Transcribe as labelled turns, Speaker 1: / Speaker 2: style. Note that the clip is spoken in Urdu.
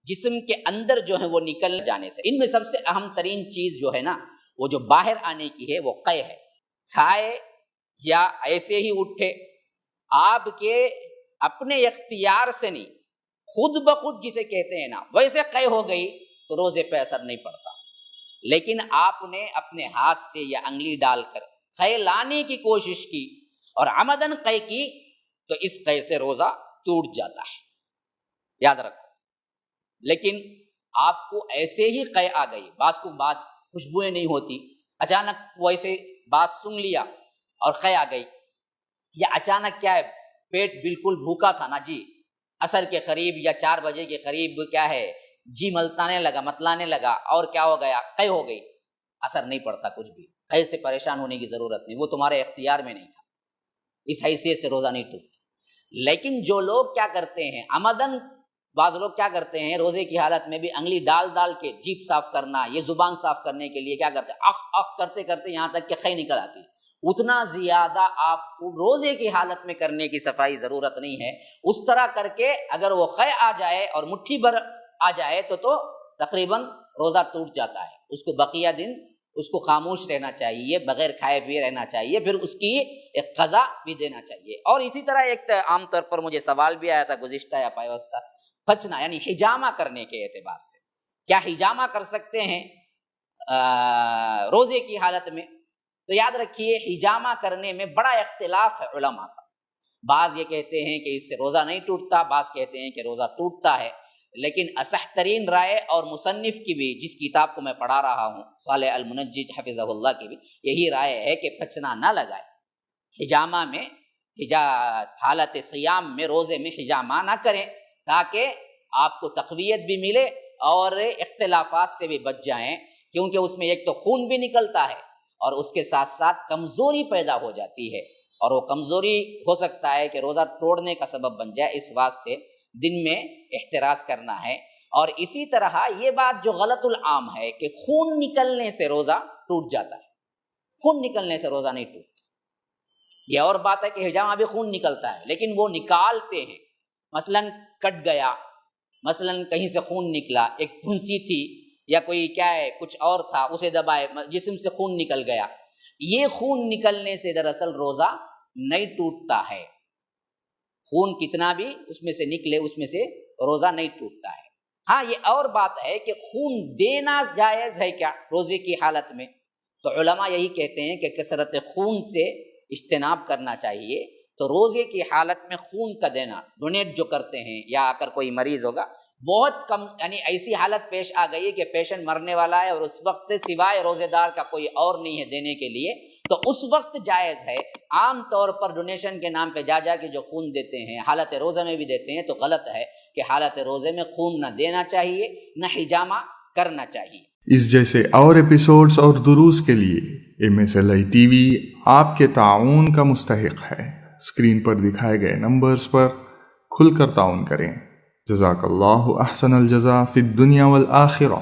Speaker 1: جسم کے اندر جو ہے وہ نکل جانے سے۔ ان میں سب سے اہم ترین چیز جو ہے نا وہ جو باہر آنے کی ہے وہ قے ہے۔ کھائے یا ایسے ہی اٹھے، آپ کے اپنے اختیار سے نہیں، خود بخود جسے کہتے ہیں نا ویسے قے ہو گئی تو روزے پہ اثر نہیں پڑتا۔ لیکن آپ نے اپنے ہاتھ سے یا انگلی ڈال کر قے لانے کی کوشش کی اور عمدن قے کی تو اس قے سے روزہ ٹوٹ جاتا ہے، یاد رکھو۔ لیکن آپ کو ایسے ہی قے آ گئی، بعض کو بعض خوشبوئیں نہیں ہوتی، اچانک وہ ایسے بات سن لیا اور قے آ گئی، یا اچانک کیا ہے پیٹ بالکل بھوکا تھا نا جی، عصر کے قریب یا 4 بجے کے قریب کیا ہے جی متلانے لگا اور کیا ہو گیا قے ہو گئی، اثر نہیں پڑتا کچھ بھی، قے سے پریشان ہونے کی ضرورت نہیں، وہ تمہارے اختیار میں نہیں تھا، اس حیثیت سے روزہ نہیں ٹوٹتا۔ لیکن جو لوگ کیا کرتے ہیں عمدن، بعض لوگ کیا کرتے ہیں روزے کی حالت میں بھی انگلی ڈال کے جیب صاف کرنا، یہ زبان صاف کرنے کے لیے کیا کرتے ہیں اخ کرتے کرتے یہاں تک کہ قے نکل آتی، اتنا زیادہ آپ کو روزے کی حالت میں کرنے کی صفائی ضرورت نہیں ہے۔ اس طرح کر کے اگر وہ قے آ جائے اور مٹھی بھر آ جائے تو تقریباً روزہ ٹوٹ جاتا ہے، اس کو بقیہ دن اس کو خاموش رہنا چاہیے، بغیر کھائے پیے رہنا چاہیے، پھر اس کی ایک قضا بھی دینا چاہیے۔ اور اسی طرح ایک عام طور پر مجھے سوال بھی آیا تھا گزشتہ یا پیوستہ، پچنا یعنی حجامہ کرنے کے اعتبار سے، کیا حجامہ کر سکتے ہیں روزے کی حالت میں؟ تو یاد رکھیے حجامہ کرنے میں بڑا اختلاف ہے علماء کا، بعض یہ کہتے ہیں کہ اس سے روزہ نہیں ٹوٹتا، بعض کہتے ہیں کہ روزہ ٹوٹتا ہے، لیکن اصح ترین رائے اور مصنف کی بھی جس کتاب کو میں پڑھا رہا ہوں صالح المنجد حفظہ اللہ کی بھی یہی رائے ہے کہ پچنا نہ لگائے، حجامہ میں حالت صیام میں روزے میں حجامہ نہ کریں تاکہ آپ کو تقویت بھی ملے اور اختلافات سے بھی بچ جائیں، کیونکہ اس میں ایک تو خون بھی نکلتا ہے اور اس کے ساتھ ساتھ کمزوری پیدا ہو جاتی ہے، اور وہ کمزوری ہو سکتا ہے کہ روزہ توڑنے کا سبب بن جائے، اس واسطے دن میں احتراز کرنا ہے۔ اور اسی طرح یہ بات جو غلط العام ہے کہ خون نکلنے سے روزہ ٹوٹ جاتا ہے، خون نکلنے سے روزہ نہیں ٹوٹتا۔ یہ اور بات ہے کہ حجامہ بھی خون نکلتا ہے لیکن وہ نکالتے ہیں، مثلا کٹ گیا، مثلا کہیں سے خون نکلا، ایک پھنسی تھی یا کوئی کیا ہے کچھ اور تھا اسے دبائے جسم سے خون نکل گیا، یہ خون نکلنے سے دراصل روزہ نہیں ٹوٹتا ہے، خون کتنا بھی اس میں سے نکلے اس میں سے روزہ نہیں ٹوٹتا ہے۔ ہاں یہ اور بات ہے کہ خون دینا جائز ہے کیا روزے کی حالت میں؟ تو علماء یہی کہتے ہیں کہ کثرت خون سے اجتناب کرنا چاہیے، تو روزے کی حالت میں خون کا دینا، ڈونیٹ جو کرتے ہیں، یا اگر کوئی مریض ہوگا بہت کم، یعنی ایسی حالت پیش آ گئی کہ پیشنٹ مرنے والا ہے اور اس وقت سوائے روزے دار کا کوئی اور نہیں ہے دینے کے لیے، تو اس وقت جائز ہے۔ عام طور پر ڈونیشن کے نام پہ جا کے جو خون دیتے ہیں حالت روزہ میں بھی دیتے ہیں، تو غلط ہے کہ حالت روزے میں خون نہ دینا چاہیے نہ حجامہ کرنا چاہیے۔
Speaker 2: اس جیسے اور ایپیسوڈز اور دروس کے لیے MSLI TV آپ کے تعاون کا مستحق ہے۔ اسکرین پر دکھائے گئے نمبرز پر کھل کر تعاون کریں۔ جزاک اللہ احسن الجزا فی الدنیا والآخرہ۔